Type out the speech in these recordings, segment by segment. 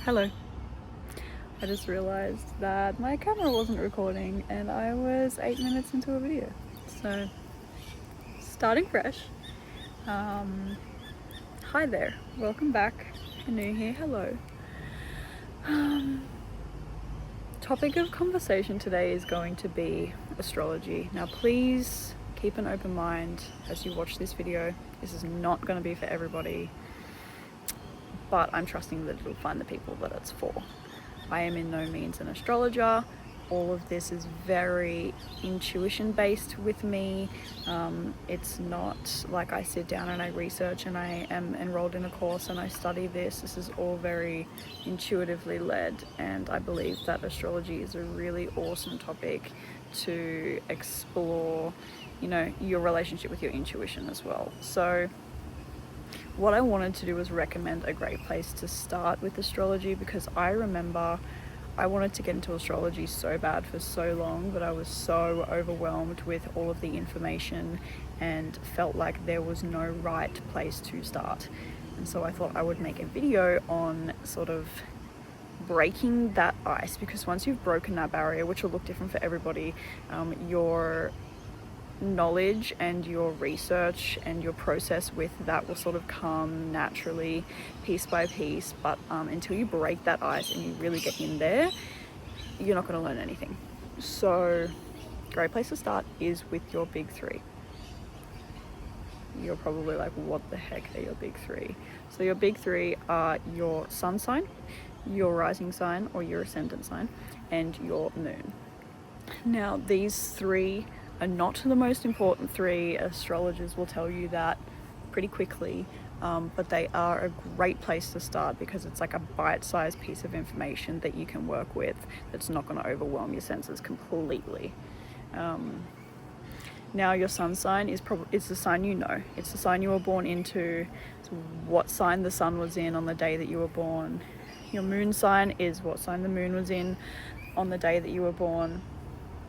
Hello. I just realized that my camera wasn't recording and I was 8 minutes into a video. So, starting fresh. Hi there. Welcome back. If you're new here, hello. Topic of conversation today is going to be astrology. Now, please keep an open mind as you watch this video. This is not going to be for everybody, but I'm trusting that it'll find the people that it's for. I am in no means an astrologer. All of this is very intuition based with me. It's not like I sit down and I research and I am enrolled in a course and I study this. This is all very intuitively led, and I believe that astrology is a really awesome topic to explore, your relationship with your intuition as well. So what I wanted to do was recommend a great place to start with astrology, because I remember I wanted to get into astrology so bad for so long, but I was so overwhelmed with all of the information and felt like there was no right place to start. And so I thought I would make a video on sort of breaking that ice, because once you've broken that barrier, which will look different for everybody, your knowledge and your research and your process with that will sort of come naturally, piece by piece. But until you break that ice and you really get in there, you're not going to learn anything. So great place to start is with your big three. You're probably like, what the heck are your big three? So your big three are your sun sign, your rising sign or your ascendant sign, and your moon. Now, these three are not the most important three. Astrologers will tell you that pretty quickly, but they are a great place to start because it's like a bite-sized piece of information that you can work with that's not going to overwhelm your senses completely. Now, your sun sign is the sign you know. It's the sign you were born into. It's what sign the sun was in on the day that you were born. Your moon sign is what sign the moon was in on the day that you were born.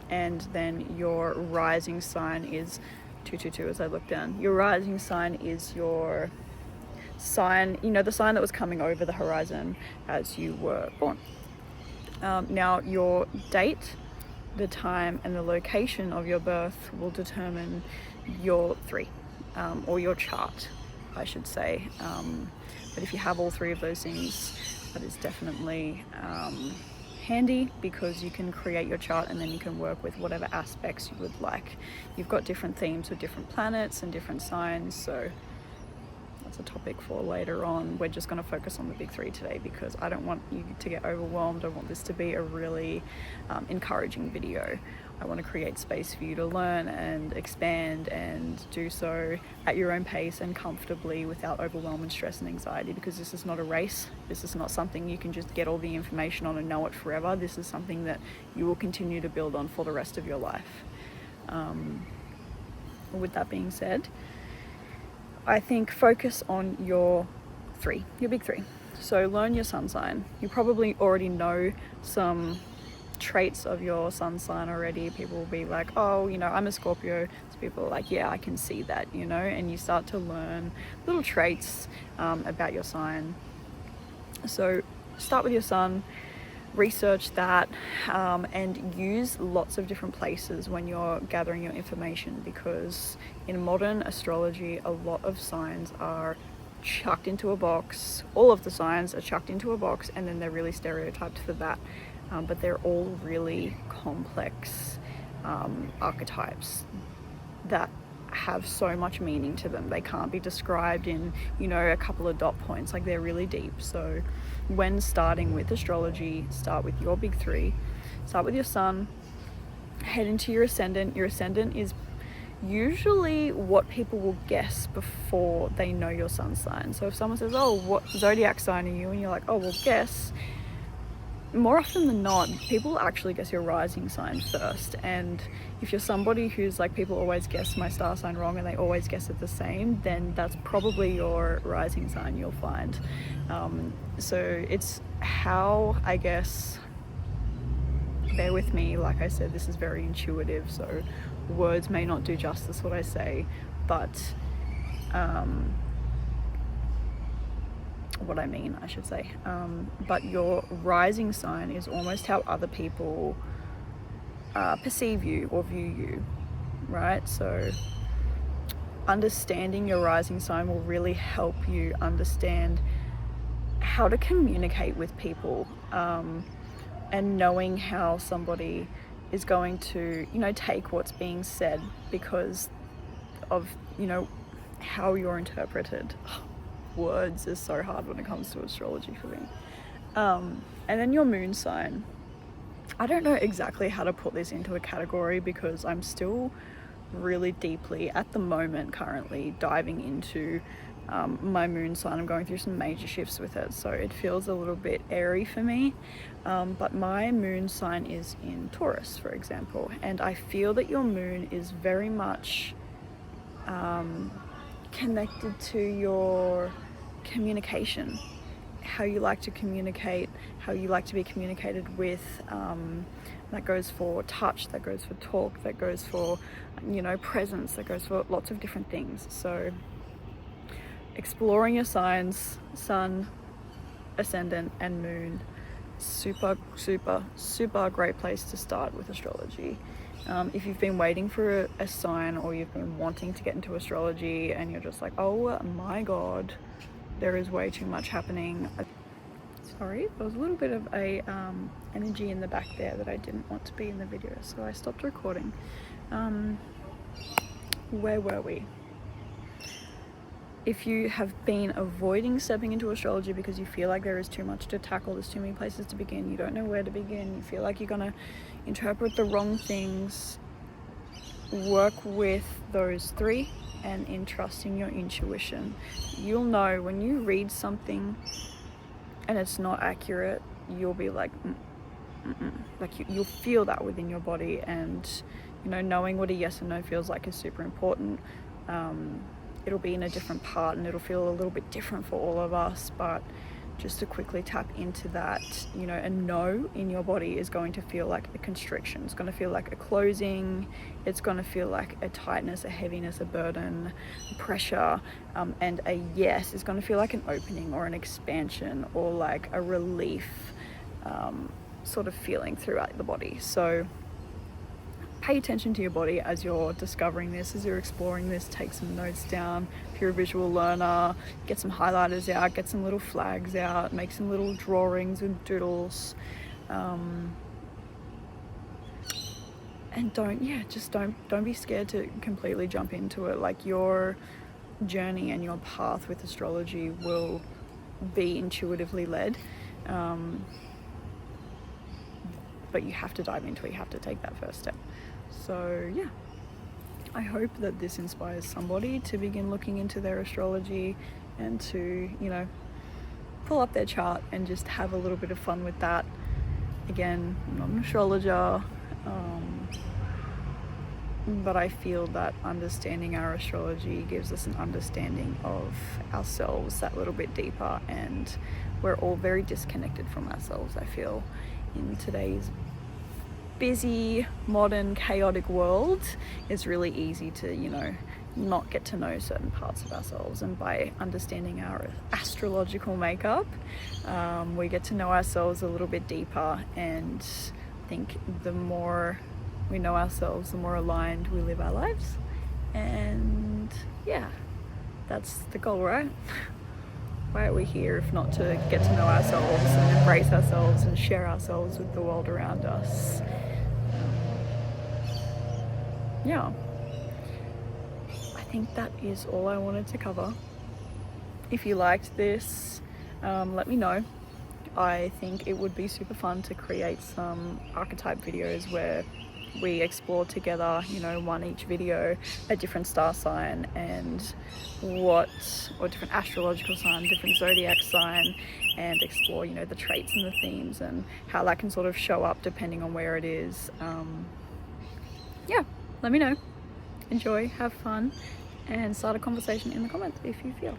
And then your rising sign is 222 as I look down. Your rising sign is your sign, the sign that was coming over the horizon as you were born. Now, your date, the time, and the location of your birth will determine your three, or your chart, I should say. But if you have all three of those things, that is definitely handy, because you can create your chart and then you can work with whatever aspects you would like. You've got different themes with different planets and different signs, so that's a topic for later on. We're just going to focus on the big three today because I don't want you to get overwhelmed. I want this to be a really encouraging video. I want to create space for you to learn and expand and do so at your own pace and comfortably without overwhelm and stress and anxiety, because this is not a race. This is not something you can just get all the information on and know it forever. This is something that you will continue to build on for the rest of your life. With that being said, I think focus on your big three. So learn your sun sign. You probably already know some traits of your sun sign already. People will be like, oh, I'm a Scorpio. So people are like, yeah, I can see that, and you start to learn little traits about your sign. So start with your sun, research that, and use lots of different places when you're gathering your information, because in modern astrology, a lot of signs are chucked into a box. All of the signs are chucked into a box, and then they're really stereotyped for that. But they're all really complex archetypes that have so much meaning to them. They can't be described in, a couple of dot points. Like, they're really deep. So when starting with astrology, start with your big three. Start with your sun, head into your ascendant. Your ascendant is usually what people will guess before they know your sun sign. So if someone says, oh, what zodiac sign are you? And you're like, oh, well, guess. More often than not, people actually guess your rising sign first. And if you're somebody who's like, people always guess my star sign wrong and they always guess it the same, then that's probably your rising sign, you'll find. So it's how, I guess, bear with me, like I said, this is very intuitive, so words may not do justice what I say, but what I mean, I should say. But your rising sign is almost how other people perceive you or view you, right? So understanding your rising sign will really help you understand how to communicate with people, and knowing how somebody is going to, take what's being said because of, how you're interpreted. Words is so hard when it comes to astrology for me. And then your moon sign. I don't know exactly how to put this into a category because I'm still really deeply, at the moment, currently diving into my moon sign. I'm going through some major shifts with it, so it feels a little bit airy for me. But my moon sign is in Taurus, for example, and I feel that your moon is very much connected to your communication, how you like to communicate, how you like to be communicated with. That goes for touch, that goes for talk, that goes for, presence, that goes for lots of different things. So exploring your signs, sun, ascendant, and moon, super great place to start with astrology. If you've been waiting for a sign, or you've been wanting to get into astrology and you're just like, oh my god, there is way too much happening. Sorry, there was a little bit of a energy in the back there that I didn't want to be in the video, so I stopped recording. Where were we? If you have been avoiding stepping into astrology because you feel like there is too much to tackle, there's too many places to begin, you don't know where to begin, you feel like you're gonna interpret the wrong things, work with those three and in trusting your intuition. You'll know when you read something and it's not accurate, you'll be like, like you'll feel that within your body. And knowing what a yes and no feels like is super important. It'll be in a different part and it'll feel a little bit different for all of us, but just to quickly tap into that, a no in your body is going to feel like a constriction. It's going to feel like a closing. It's going to feel like a tightness, a heaviness, a burden, pressure. And a yes is going to feel like an opening or an expansion or like a relief sort of feeling throughout the body. So pay attention to your body as you're discovering this, as you're exploring this. Take some notes down. If you're a visual learner, get some highlighters out, get some little flags out, make some little drawings and doodles. And don't be scared to completely jump into it. Like, your journey and your path with astrology will be intuitively led. But you have to dive into it, you have to take that first step. So yeah, I hope that this inspires somebody to begin looking into their astrology and to, pull up their chart and just have a little bit of fun with that. Again, I'm not an astrologer, but I feel that understanding our astrology gives us an understanding of ourselves that little bit deeper, and we're all very disconnected from ourselves, I feel, in today's busy, modern, chaotic world. It's really easy to, not get to know certain parts of ourselves. And by understanding our astrological makeup, we get to know ourselves a little bit deeper. And I think the more we know ourselves, the more aligned we live our lives. And yeah, that's the goal, right? Why are we here if not to get to know ourselves and embrace ourselves and share ourselves with the world around us? Yeah, I think that is all I wanted to cover. If you liked this, let me know. I think it would be super fun to create some archetype videos where we explore together, one each video, a different star sign and or different astrological sign, different zodiac sign, and explore, the traits and the themes and how that can sort of show up depending on where it is. Yeah, let me know. Enjoy, have fun, and start a conversation in the comments if you feel.